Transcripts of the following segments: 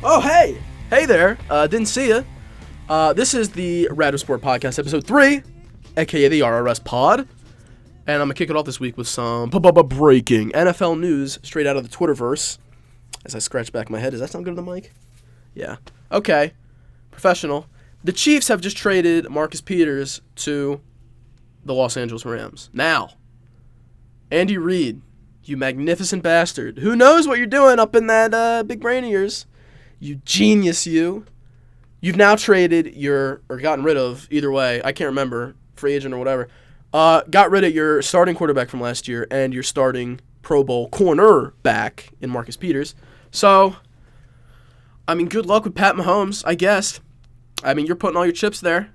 Oh, hey! Hey there. Didn't see ya. This is the Resport podcast, episode 3, aka the RRS pod. And I'm going to kick it off this week with some breaking NFL news straight out of the Twitterverse. As I scratch back my head. Does that sound good on the mic? Yeah. Okay. Professional. The Chiefs have just traded Marcus Peters to the Los Angeles Rams. Now, Andy Reid, you magnificent bastard. Who knows what you're doing up in that big brain of yours? You genius, you. You've now traded or gotten rid of, either way, I can't remember, free agent or whatever, got rid of your starting quarterback from last year and your starting Pro Bowl cornerback in Marcus Peters. So, I mean, good luck with Pat Mahomes, I guess. I mean, you're putting all your chips there.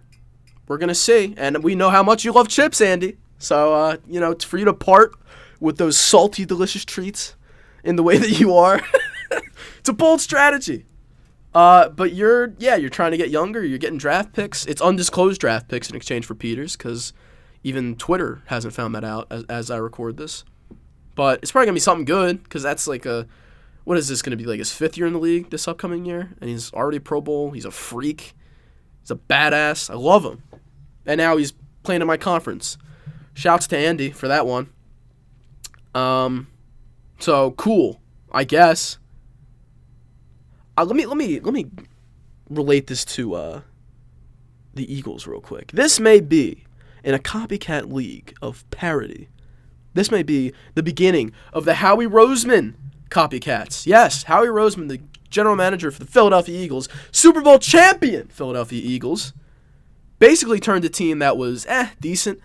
We're going to see. And we know how much you love chips, Andy. So, for you to part with those salty, delicious treats in the way that you are, it's a bold strategy. But you're trying to get younger. You're getting draft picks. It's undisclosed draft picks in exchange for Peters because even Twitter hasn't found that out as I record this. But it's probably going to be something good because that's like what is this going to be, like his 5th year in the league this upcoming year? And he's already a Pro Bowl. He's a freak. He's a badass. I love him. And now he's playing in my conference. Shouts to Andy for that one. So cool, I guess. Let me relate this to the Eagles real quick. This may be, in a copycat league of parody, this may be the beginning of the Howie Roseman copycats. Yes, Howie Roseman, the general manager for the Philadelphia Eagles, Super Bowl champion Philadelphia Eagles, basically turned a team that was decent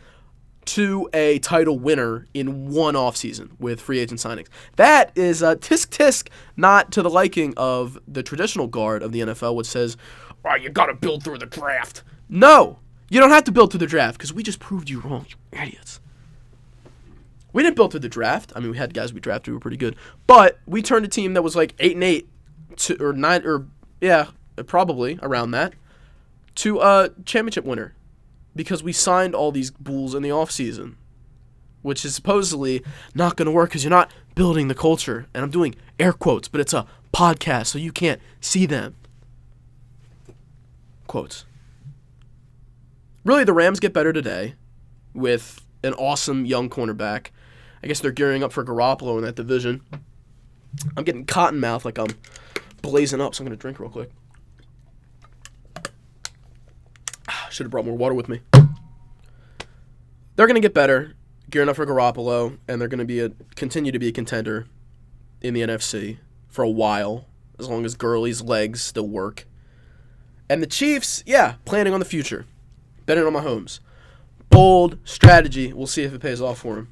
to a title winner in one offseason with free agent signings. That is tisk, not to the liking of the traditional guard of the NFL, which says, oh, you got to build through the draft. No, you don't have to build through the draft because we just proved you wrong, you idiots. We didn't build through the draft. I mean, we had guys we drafted who were pretty good. But we turned a team that was like 8-8 or 9, or yeah, probably around that, to a championship winner. Because we signed all these bulls in the offseason, which is supposedly not going to work because you're not building the culture. And I'm doing air quotes, but it's a podcast, so you can't see them. Quotes. Really, the Rams get better today with an awesome young cornerback. I guess they're gearing up for Garoppolo in that division. I'm getting cotton mouth like I'm blazing up, so I'm going to drink real quick. Should have brought more water with me. They're going to get better, gearing up for Garoppolo, and they're going to continue to be a contender in the NFC for a while, as long as Gurley's legs still work. And the Chiefs, planning on the future, betting on Mahomes. Bold strategy. We'll see if it pays off for him.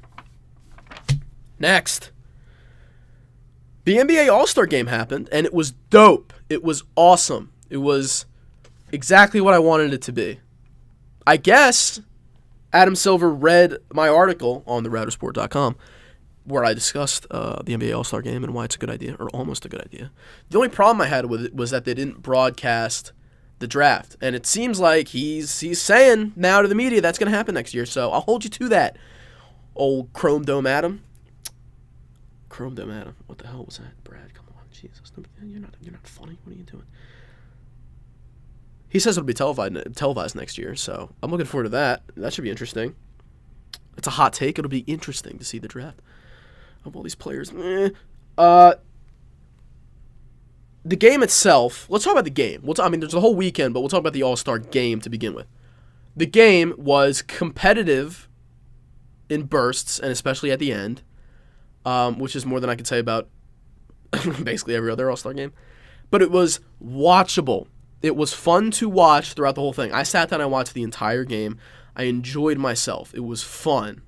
Next, the NBA All-Star Game happened, and it was dope. It was awesome. It was exactly what I wanted it to be. I guess Adam Silver read my article on theroutersport.com where I discussed the NBA All-Star Game and why it's a good idea, or almost a good idea. The only problem I had with it was that they didn't broadcast the draft, and it seems like he's saying now to the media that's going to happen next year, so I'll hold you to that, old Chrome Dome Adam. Chrome Dome Adam. What the hell was that, Brad? Come on, Jesus. You're not funny. What are you doing? He says it'll be televised next year, so I'm looking forward to that. That should be interesting. It's a hot take. It'll be interesting to see the draft of all these players. The game itself, let's talk about the game. There's a whole weekend, but we'll talk about the All-Star Game to begin with. The game was competitive in bursts, and especially at the end, which is more than I can say about basically every other All-Star Game. But it was watchable. It was fun to watch throughout the whole thing. I sat down and watched the entire game. I enjoyed myself. It was fun.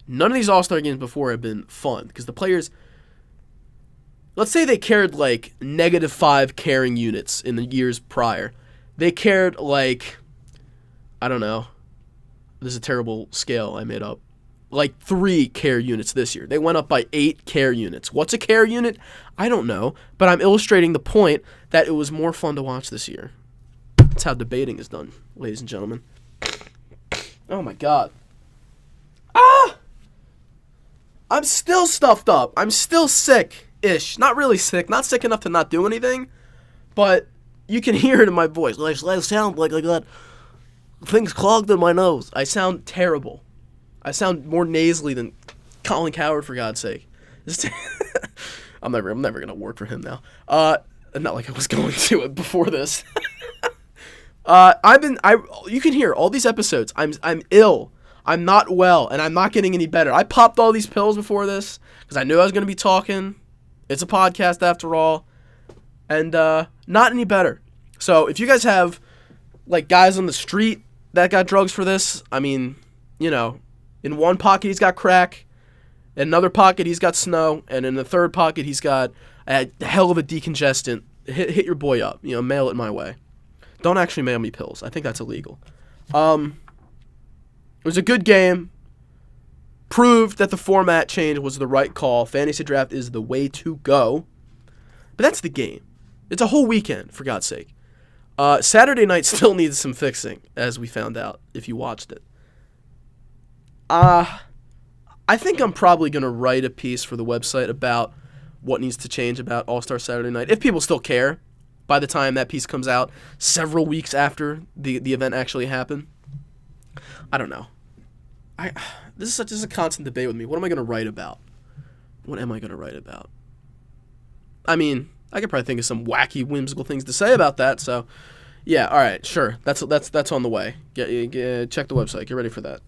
None of these All-Star games before have been fun because the players, let's say they cared like -5 caring units in the years prior. They cared like, I don't know. This is a terrible scale I made up. Like 3 care units this year. They went up by 8 care units. What's a care unit? I don't know, but I'm illustrating the point that it was more fun to watch this year. That's how debating is done, ladies and gentlemen. Oh my God. I'm still stuffed up. I'm still sick-ish. Not really sick. Not sick enough to not do anything, but you can hear it in my voice. I sound like I got things clogged in my nose. I sound terrible. I sound more nasally than Colin Cowherd, for God's sake. I'm never gonna work for him now. Not like I was going to it before this. You can hear all these episodes. I'm ill. I'm not well, and I'm not getting any better. I popped all these pills before this because I knew I was gonna be talking. It's a podcast after all, and not any better. So if you guys have like guys on the street that got drugs for this, I mean, in one pocket he's got crack, in another pocket he's got snow, and in the third pocket he's got a hell of a decongestant. Hit your boy up, mail it my way. Don't actually mail me pills. I think that's illegal. It was a good game. Proved that the format change was the right call. Fantasy draft is the way to go. But that's the game. It's a whole weekend, for God's sake. Saturday night still needs some fixing, as we found out, if you watched it. I think I'm probably going to write a piece for the website about what needs to change about All-Star Saturday night, if people still care by the time that piece comes out, several weeks after the event actually happened. I don't know. This is a constant debate with me. What am I going to write about? I mean, I could probably think of some wacky, whimsical things to say about that. So, yeah, all right, sure. That's on the way. Check the website. Get ready for that.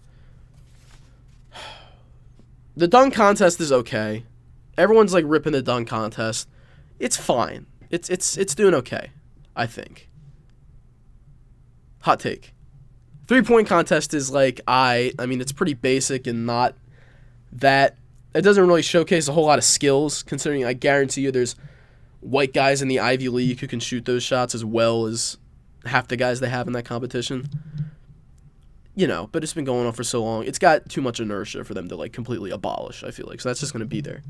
The dunk contest is okay. Everyone's like ripping the dunk contest. It's fine. It's doing okay, I think. Hot take. 3-point contest is like I mean it's pretty basic and not that it doesn't really showcase a whole lot of skills, considering I guarantee you there's white guys in the Ivy League who can shoot those shots as well as half the guys they have in that competition. But it's been going on for so long. It's got too much inertia for them to like completely abolish, I feel like. So that's just going to be there.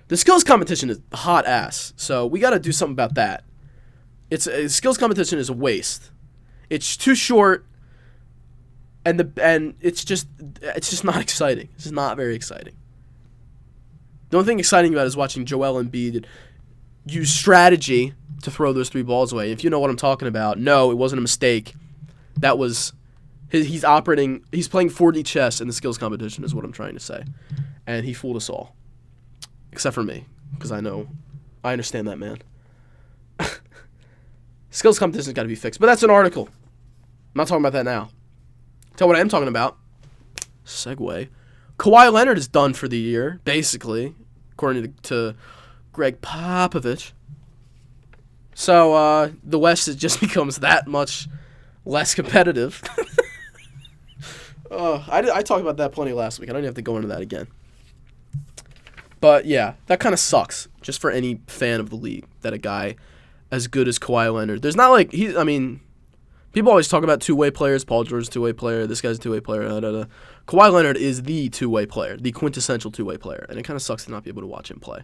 The skills competition is hot ass. So we got to do something about that. Skills competition is a waste. It's too short. And it's just not exciting. It's just not very exciting. The only thing exciting about it is watching Joel Embiid use strategy to throw those 3 balls away. If you know what I'm talking about, no, it wasn't a mistake. That was he's playing 4D chess in the skills competition is what I'm trying to say. And he fooled us all. Except for me, because I understand that man. Skills competition's got to be fixed. But that's an article. I'm not talking about that now. Tell what I am talking about. Segue. Kawhi Leonard is done for the year, basically, according to Greg Popovich. So the West just becomes that much less competitive. I talked about that plenty last week. I don't even have to go into that again. But yeah, that kind of sucks, just for any fan of the league, that a guy as good as Kawhi Leonard, there's not like people always talk about two-way players. Paul George's a two-way player. This guy's a two-way player. Kawhi Leonard is the two-way player, the quintessential two-way player, and it kind of sucks to not be able to watch him play.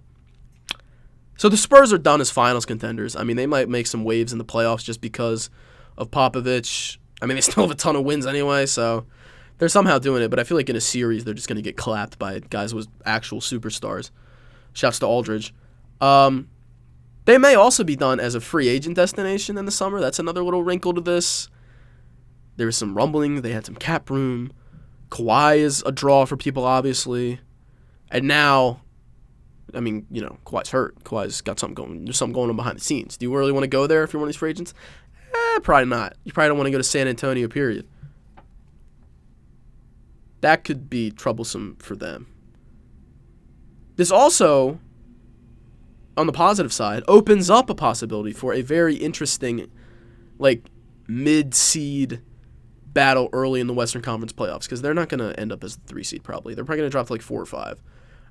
So the Spurs are done as finals contenders. I mean, they might make some waves in the playoffs just because of Popovich. I mean, they still have a ton of wins anyway, so they're somehow doing it. But I feel like in a series, they're just going to get clapped by guys with actual superstars. Shouts to Aldridge. They may also be done as a free agent destination in the summer. That's another little wrinkle to this. There was some rumbling. They had some cap room. Kawhi is a draw for people, obviously. And now, I mean, Kawhi's hurt. Kawhi's got something going. There's something going on behind the scenes. Do you really want to go there if you're one of these free agents? Probably not. You probably don't want to go to San Antonio, period. That could be troublesome for them. This also, on the positive side, opens up a possibility for a very interesting, mid-seed battle early in the Western Conference playoffs, because they're not going to end up as the 3 seed probably. They're probably going to drop to 4 or 5.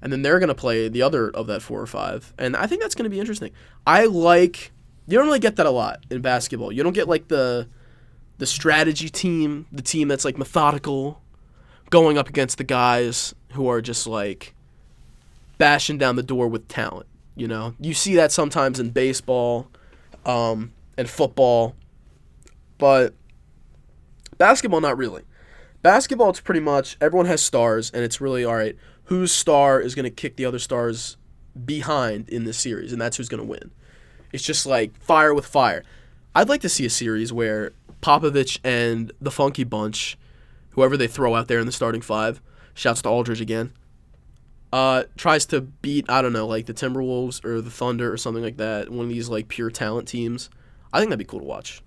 And then they're going to play the other of that 4 or 5. And I think that's going to be interesting. You don't really get that a lot in basketball. You don't get the strategy team, the team that's methodical, going up against the guys who are just bashing down the door with talent. You see that sometimes in baseball and football, but basketball, not really. Basketball, it's pretty much everyone has stars, and it's really, all right, whose star is going to kick the other stars behind in this series, and that's who's going to win. It's just like fire with fire. I'd like to see a series where Popovich and the Funky Bunch, whoever they throw out there in the starting five, shouts to Aldridge again, tries to beat, I don't know, like the Timberwolves or the Thunder or something like that, one of these like pure talent teams. I think that'd be cool to watch.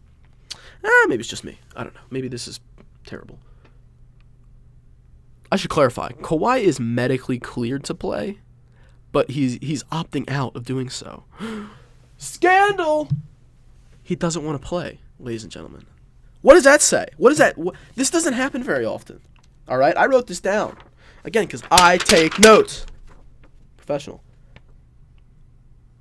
Maybe it's just me. I don't know. Maybe this is terrible. I should clarify. Kawhi is medically cleared to play, but he's opting out of doing so. Scandal! He doesn't want to play, ladies and gentlemen. What does that say? This doesn't happen very often. All right? I wrote this down. Again, because I take notes. Professional.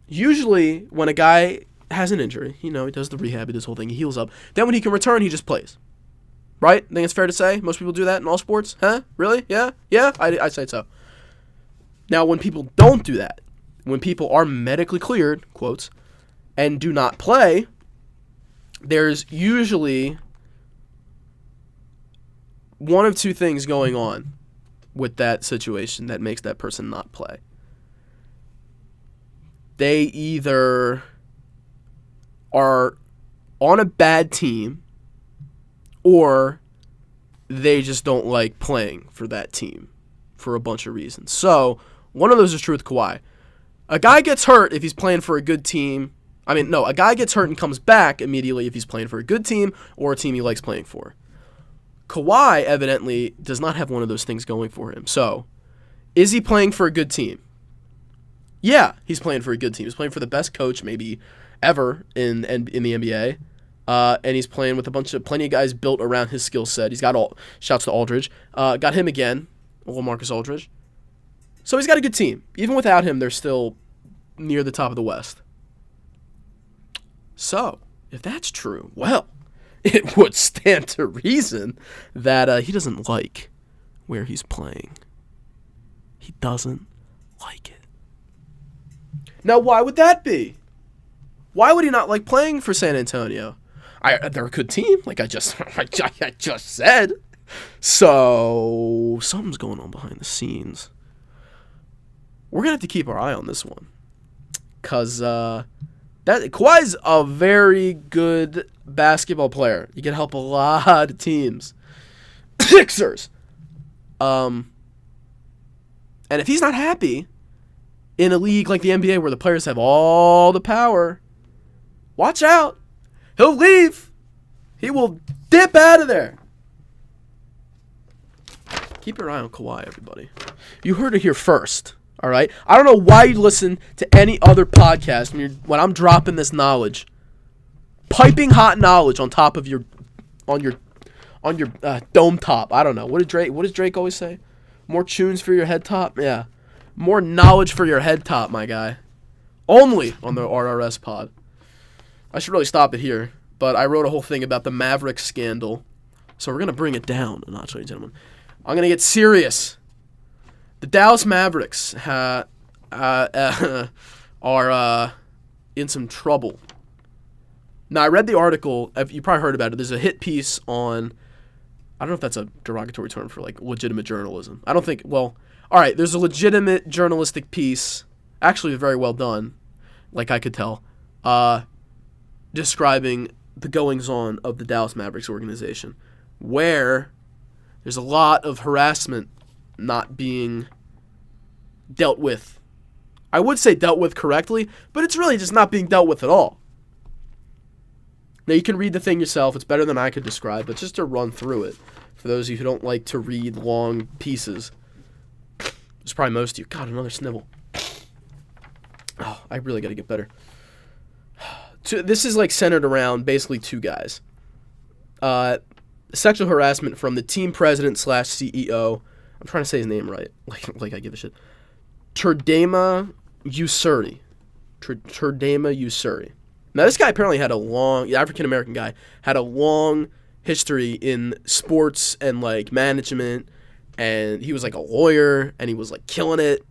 Usually, when a guy has an injury, he does the rehab, he does the whole thing, he heals up. Then when he can return, he just plays. Right? I think it's fair to say. Most people do that in all sports. Huh? Really? Yeah? Yeah? I say so. Now, when people don't do that, when people are medically cleared, quotes, and do not play, there's usually one of two things going on with that situation that makes that person not play. They either are on a bad team, or they just don't like playing for that team for a bunch of reasons. So, one of those is true with Kawhi. A guy gets hurt if he's playing for a good team. A guy gets hurt and comes back immediately if he's playing for a good team or a team he likes playing for. Kawhi evidently does not have one of those things going for him. So, is he playing for a good team? Yeah, he's playing for a good team. He's playing for the best coach maybe ever in the NBA. And he's playing with plenty of guys built around his skill set. He's got shouts to Aldridge. Got him again, LaMarcus Aldridge. So he's got a good team. Even without him, they're still near the top of the West. So, if that's true, well, it would stand to reason that he doesn't like where he's playing. He doesn't like it. Now, why would that be? Why would he not like playing for San Antonio? They're a good team, like I just said. So something's going on behind the scenes. We're gonna have to keep our eye on this one, cause Kawhi's a very good basketball player. He can help a lot of teams. Sixers. And if he's not happy in a league like the NBA where the players have all the power, watch out. He'll leave. He will dip out of there. Keep your eye on Kawhi, everybody. You heard it here first, all right? I don't know why you listen to any other podcast when I'm dropping this knowledge. Piping hot knowledge on top of your dome top. I don't know. What does Drake always say? More tunes for your head top? Yeah. More knowledge for your head top, my guy. Only on the RRS pod. I should really stop it here, but I wrote a whole thing about the Mavericks scandal, so we're going to bring it down a notch, ladies and gentlemen. I'm going to get serious. The Dallas Mavericks are in some trouble. Now, I read the article. You probably heard about it. There's a hit piece on, I don't know if that's a derogatory term for, like, legitimate journalism. I don't think, well, all right, there's a legitimate journalistic piece, actually very well done, like I could tell, describing the goings-on of the Dallas Mavericks organization, where there's a lot of harassment not being dealt with. I would say dealt with correctly, but it's really just not being dealt with at all. Now, you can read the thing yourself. It's better than I could describe, but just to run through it, for those of you who don't like to read long pieces, it's probably most of you. God, another snivel. Oh, I really got to get better. This is like centered around basically two guys. Sexual harassment from the team president / CEO. I'm trying to say his name right, like I give a shit. Turdema Usuri. Turdema Usuri. Now, this guy apparently had African-American guy, had a long history in sports and, like, management, and he was, like, a lawyer, and he was, like, killing it.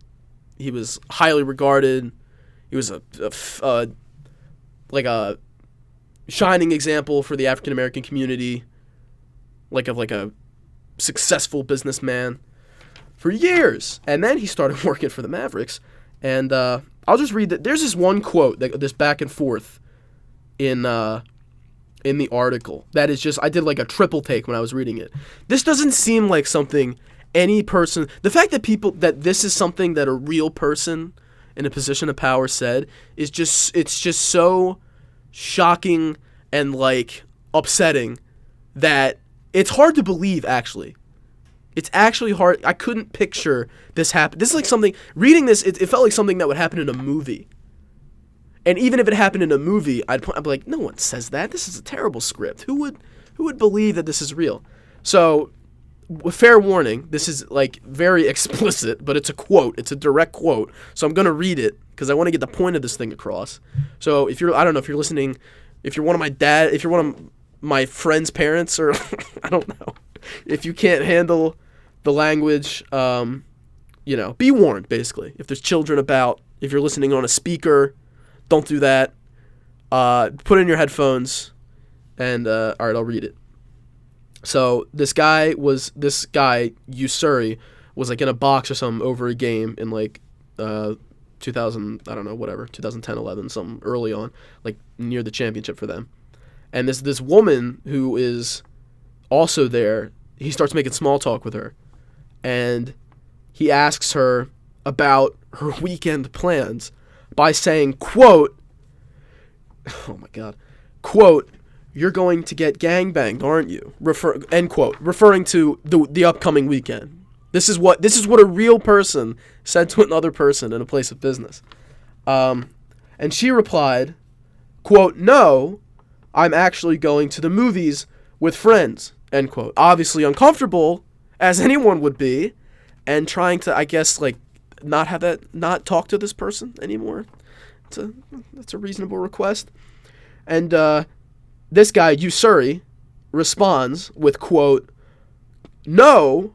He was highly regarded. He was a shining example for the African-American community, like a successful businessman for years. And then he started working for the Mavericks, and I'll just read that. There's this one quote, this back and forth in the article that is just, I did like a triple take when I was reading it. This doesn't seem like something any person, the fact that this is something that a real person in a position of power said is just, it's just so shocking and like upsetting that it's hard to believe, actually. It's actually hard. I couldn't picture this happen. This is like something, reading this, it felt like something that would happen in a movie. And even if it happened in a movie, I'd be like, no one says that. This is a terrible script. Who would believe that this is real? So, fair warning, this is like very explicit, but it's a quote. It's a direct quote. So I'm going to read it because I want to get the point of this thing across. So I don't know if you're listening, if you're one of my friend's parents, or I don't know, if you can't handle the language, be warned, basically. If there's children about, if you're listening on a speaker, don't do that. Put in your headphones, and all right, I'll read it. So this guy, Usuri, was like in a box or something over a game in like 2000, I don't know, whatever, 2010, 11, something early on, like near the championship for them. And this woman who is also there, he starts making small talk with her. And he asks her about her weekend plans by saying, quote, oh my God, quote, "You're going to get gangbanged, aren't you?" End quote, referring to the upcoming weekend. This is what a real person said to another person in a place of business. And she replied, quote, "No, I'm actually going to the movies with friends," end quote. Obviously uncomfortable, as anyone would be, and trying to, I guess, like, not talk to this person anymore. That's a reasonable request. And this guy, Usuri, responds with, quote, "No,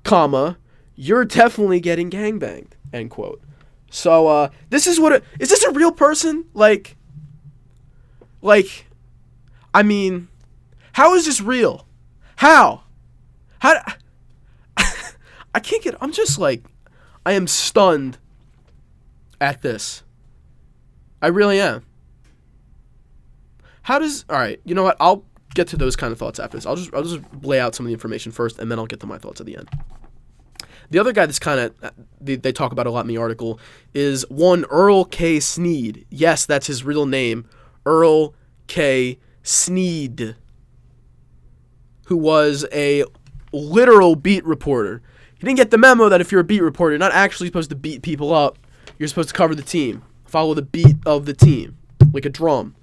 comma, you're definitely getting gangbanged," end quote. So this is is this a real person? Like, I mean, how is this real? How I can't get, I'm just like, I am stunned at this. I really am. All right, you know what? I'll get to those kind of thoughts after this. I'll just lay out some of the information first, and then I'll get to my thoughts at the end. The other guy that's kind of, they talk about a lot in the article, is one Earl K. Sneed. Yes, that's his real name. Earl K. Sneed, who was a literal beat reporter. He didn't get the memo that if you're a beat reporter, you're not actually supposed to beat people up. You're supposed to cover the team, follow the beat of the team, like a drum.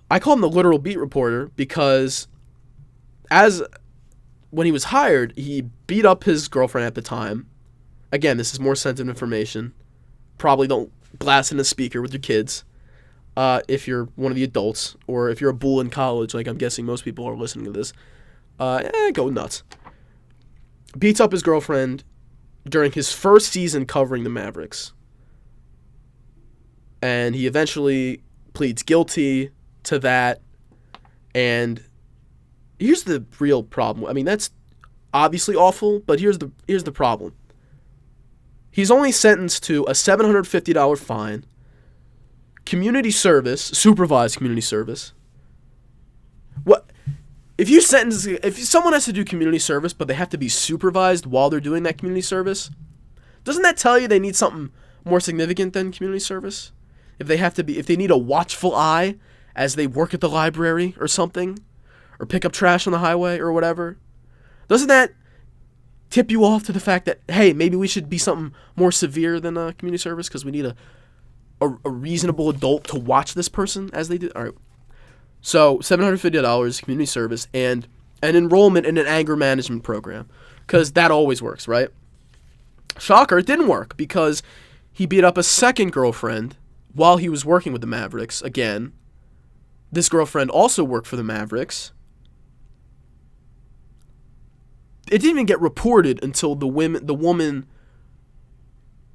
I call him the literal beat reporter because when he was hired, he beat up his girlfriend at the time. Again, this is more sensitive information. Probably don't blast in a speaker with your kids if you're one of the adults, or if you're a bull in college, like I'm guessing most people are listening to this. Go nuts. Beats up his girlfriend during his first season covering the Mavericks. And he eventually pleads guilty to that. And here's the real problem. I mean, that's obviously awful, but here's the problem. He's only sentenced to a $750 fine, community service, supervised community service. What if someone has to do community service, but they have to be supervised while they're doing that community service? Doesn't that tell you they need something more significant than community service? If they need a watchful eye as they work at the library or something, or pick up trash on the highway or whatever, doesn't that tip you off to the fact that, hey, maybe we should be something more severe than community service because we need a reasonable adult to watch this person as they do? All right. So $750 community service and an enrollment in an anger management program, because that always works, right? Shocker, it didn't work because he beat up a second girlfriend while he was working with the Mavericks. Again, this girlfriend also worked for the Mavericks. It didn't even get reported until the woman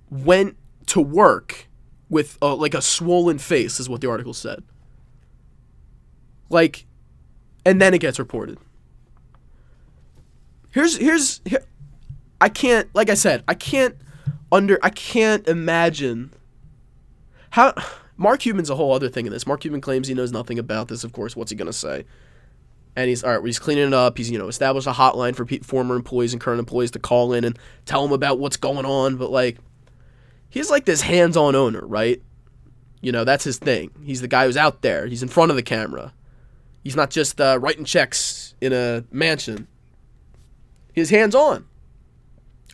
went to work with like a swollen face, is what the article said. And then it gets reported. Here, I can't, like I said, I can't I can't imagine how. Mark Cuban's a whole other thing in this. Mark Cuban claims he knows nothing about this, of course. What's he going to say? And he's, all right, he's cleaning it up. He's, established a hotline for former employees and current employees to call in and tell him about what's going on. But, like, he's like this hands-on owner, right? That's his thing. He's the guy who's out there. He's in front of the camera. He's not just writing checks in a mansion. He's hands-on.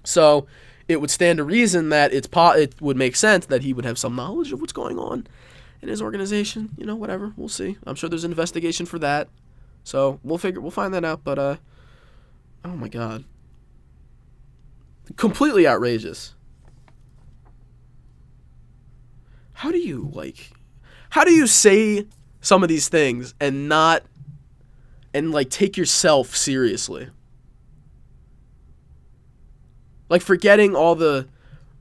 So it would stand to reason that it would make sense that he would have some knowledge of what's going on in his organization. Whatever. We'll see. I'm sure there's an investigation for that. So we'll find that out. But oh my God, completely outrageous. How do you say some of these things and take yourself seriously? Like, forgetting all the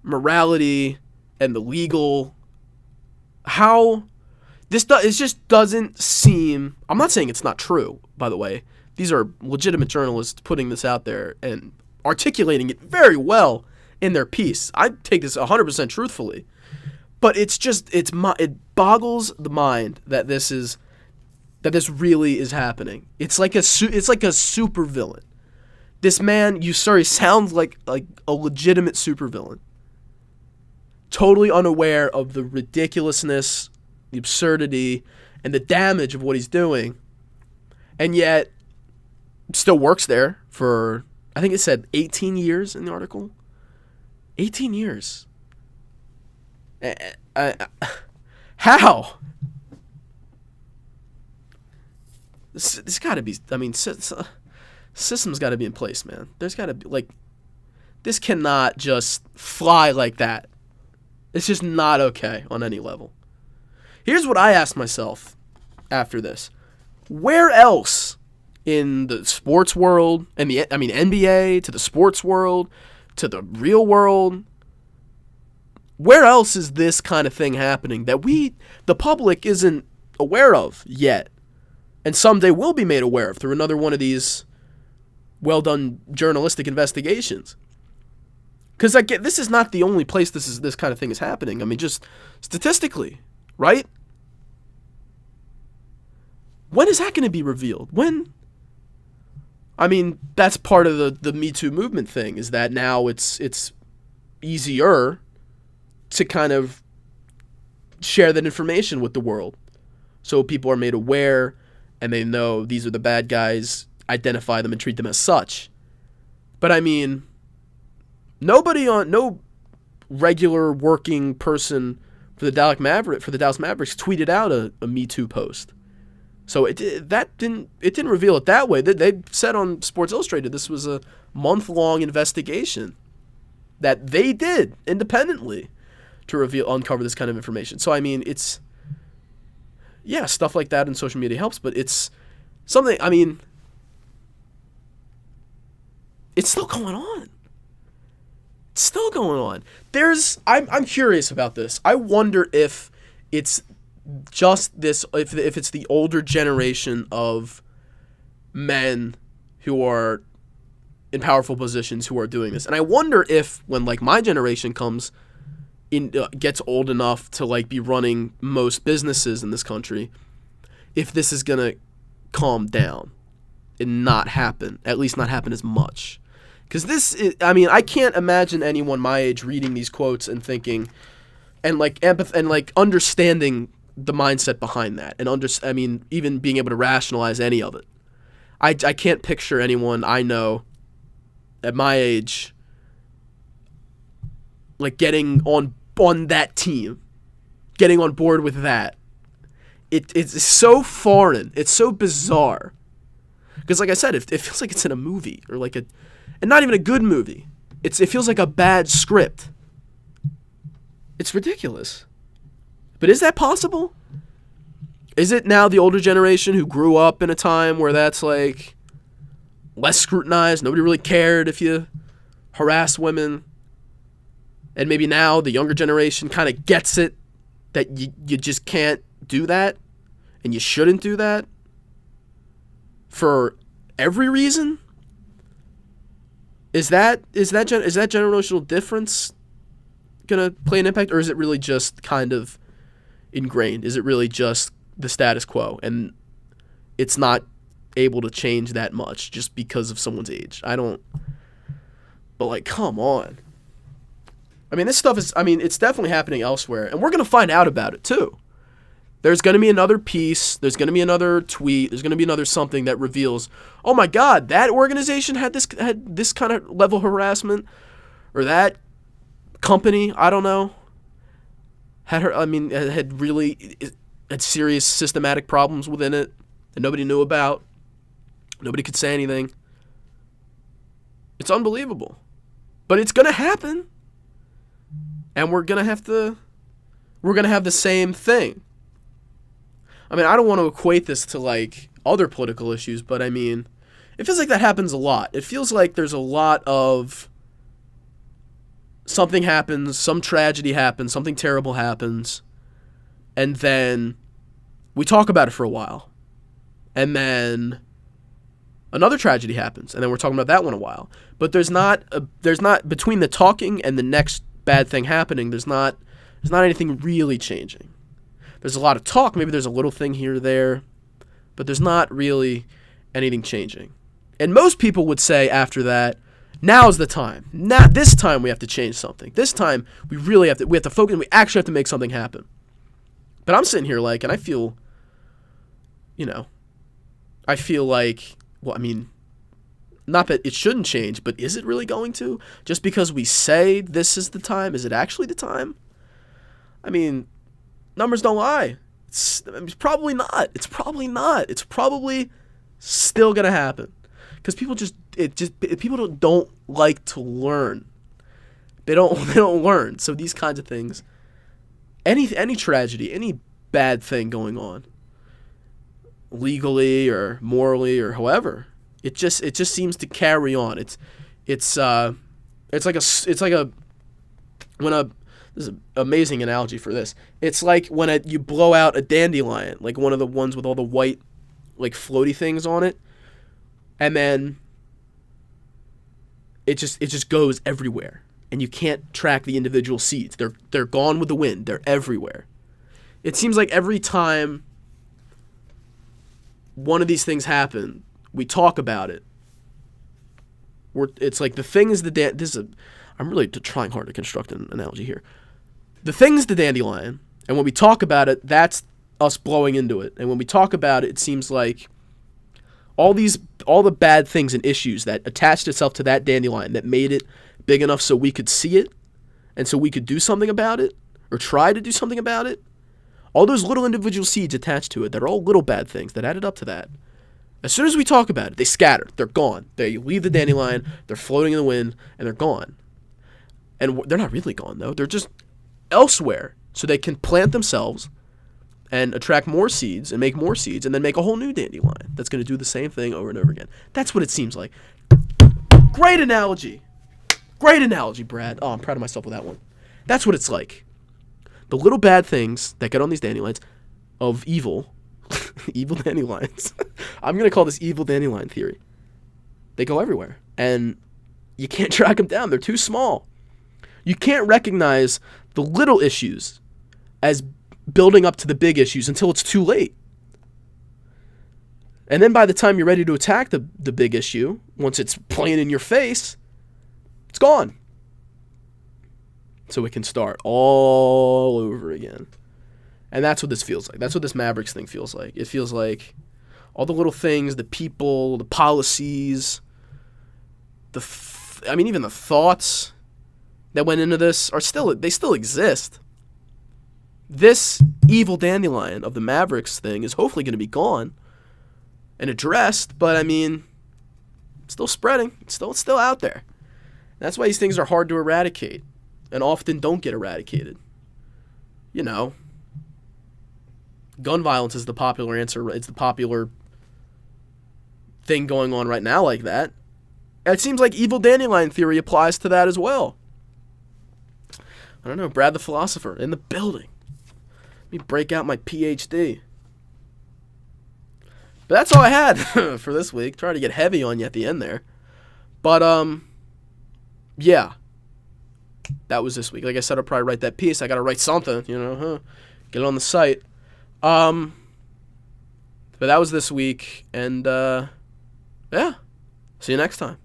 morality and the legal. How it just doesn't seem. I'm not saying it's not true, by the way. These are legitimate journalists putting this out there and articulating it very well in their piece. I take this 100% truthfully. But it boggles the mind that this really is happening. It's like a supervillain. This man, he sounds like a legitimate supervillain. Totally unaware of the ridiculousness, the absurdity, and the damage of what he's doing. And yet, still works there for, I think it said 18 years in the article. 18 years. How? This got to be, system's got to be in place, man. There's got to be, this cannot just fly like that. It's just not okay on any level. Here's what I asked myself after this. Where else in the sports world, and NBA, to the sports world, to the real world, where else is this kind of thing happening that the public, isn't aware of yet, and someday will be made aware of through another one of these well-done journalistic investigations? Because this is not the only place this kind of thing is happening. Just statistically, right? When is that going to be revealed? When? That's part of the Me Too movement thing, is that now it's easier to kind of share that information with the world. So people are made aware and they know these are the bad guys, identify them and treat them as such. But no regular working person for the Dallas Mavericks tweeted out a Me Too post. So it didn't reveal it that way. They said on Sports Illustrated this was a month-long investigation that they did independently to uncover this kind of information. So it's, stuff like that in social media helps, but it's something. It's still going on. It's still going on. I'm curious about this. I wonder if it's just this, if it's the older generation of men who are in powerful positions who are doing this. And I wonder if when my generation gets old enough to be running most businesses in this country, if this is going to calm down and not happen, at least not happen as much. Because I can't imagine anyone my age reading these quotes and thinking, and understanding the mindset behind that, and even being able to rationalize any of it. I can't picture anyone I know at my age getting on that team, getting on board with that. It's so foreign. It's so bizarre. Because like I said, it feels like it's in a movie, or and not even a good movie. It feels like a bad script. It's ridiculous. But is that possible? Is it now the older generation who grew up in a time where that's less scrutinized? Nobody really cared if you harass women. And maybe now the younger generation kind of gets it, that you just can't do that, and you shouldn't do that for every reason. Is that generational difference going to play an impact, or is it really just kind of ingrained? Is it really just the status quo and it's not able to change that much just because of someone's age? But like, come on. I mean, this stuff it's definitely happening elsewhere, and we're going to find out about it too. There's going to be another piece, there's going to be another tweet, there's going to be another something that reveals, oh my God, that organization had this kind of level of harassment, or that company, I don't know, had serious systematic problems within it that nobody knew about. Nobody could say anything. It's unbelievable. But it's going to happen. And we're going to have the same thing. I mean, I don't want to equate this to like other political issues, but I mean, it feels like that happens a lot. It feels like there's a lot of something happens, some tragedy happens, something terrible happens, and then we talk about it for a while. And then another tragedy happens, and then we're talking about that one a while. But there's not between the talking and the next bad thing happening, there's not anything really changing. There's a lot of talk, maybe there's a little thing here or there, but there's not really anything changing. And most people would say after that, now's the time. Now, this time we have to change something. This time we have to focus, and we actually have to make something happen. But I'm sitting here and I feel, like, well, I mean, not that it shouldn't change, but is it really going to? Just because we say this is the time, is it actually the time? I mean, numbers don't lie. It's probably not. It's probably not. It's probably still gonna happen because people don't like to learn. They don't learn. So these kinds of things, any tragedy, any bad thing going on, legally or morally or however, it just seems to carry on. There's an amazing analogy for this. It's like when you blow out a dandelion, like one of the ones with all the white, like floaty things on it, and then it just goes everywhere, and you can't track the individual seeds. They're gone with the wind. They're everywhere. It seems like every time one of these things happen, we talk about it. It's like the thing is I'm really trying hard to construct an analogy here. The thing is the dandelion, and when we talk about it, that's us blowing into it. And when we talk about it, it seems like all the bad things and issues that attached itself to that dandelion that made it big enough so we could see it, and so we could do something about it, or try to do something about it. All those little individual seeds attached to it, that are all little bad things that added up to that. As soon as we talk about it, they scatter. They're gone. They leave the dandelion, they're floating in the wind, and they're gone. And they're not really gone, though. They're just elsewhere, so they can plant themselves and attract more seeds and make more seeds and then make a whole new dandelion that's going to do the same thing over and over again. That's what it seems like. Great analogy. Great analogy, Brad. Oh, I'm proud of myself with that one. That's what it's like. The little bad things that get on these dandelions of evil, evil dandelions. I'm going to call this evil dandelion theory. They go everywhere, and you can't track them down. They're too small. You can't recognize the little issues as building up to the big issues until it's too late. And then by the time you're ready to attack the big issue, once it's playing in your face, it's gone. So it can start all over again. And that's what this feels like. That's what this Mavericks thing feels like. It feels like all the little things, the people, the policies, even the thoughts that went into this they still exist. This evil dandelion of the Mavericks thing is hopefully going to be gone and addressed, but it's still spreading. It's still out there. That's why these things are hard to eradicate and often don't get eradicated. Gun violence is the popular answer. It's the popular thing going on right now like that. And it seems like evil dandelion theory applies to that as well. I don't know, Brad the philosopher in the building. Let me break out my PhD. But that's all I had for this week. Trying to get heavy on you at the end there. But, yeah. that was this week. Like I said, I'll probably write that piece. I got to write something, get it on the site. But that was this week, and yeah, see you next time.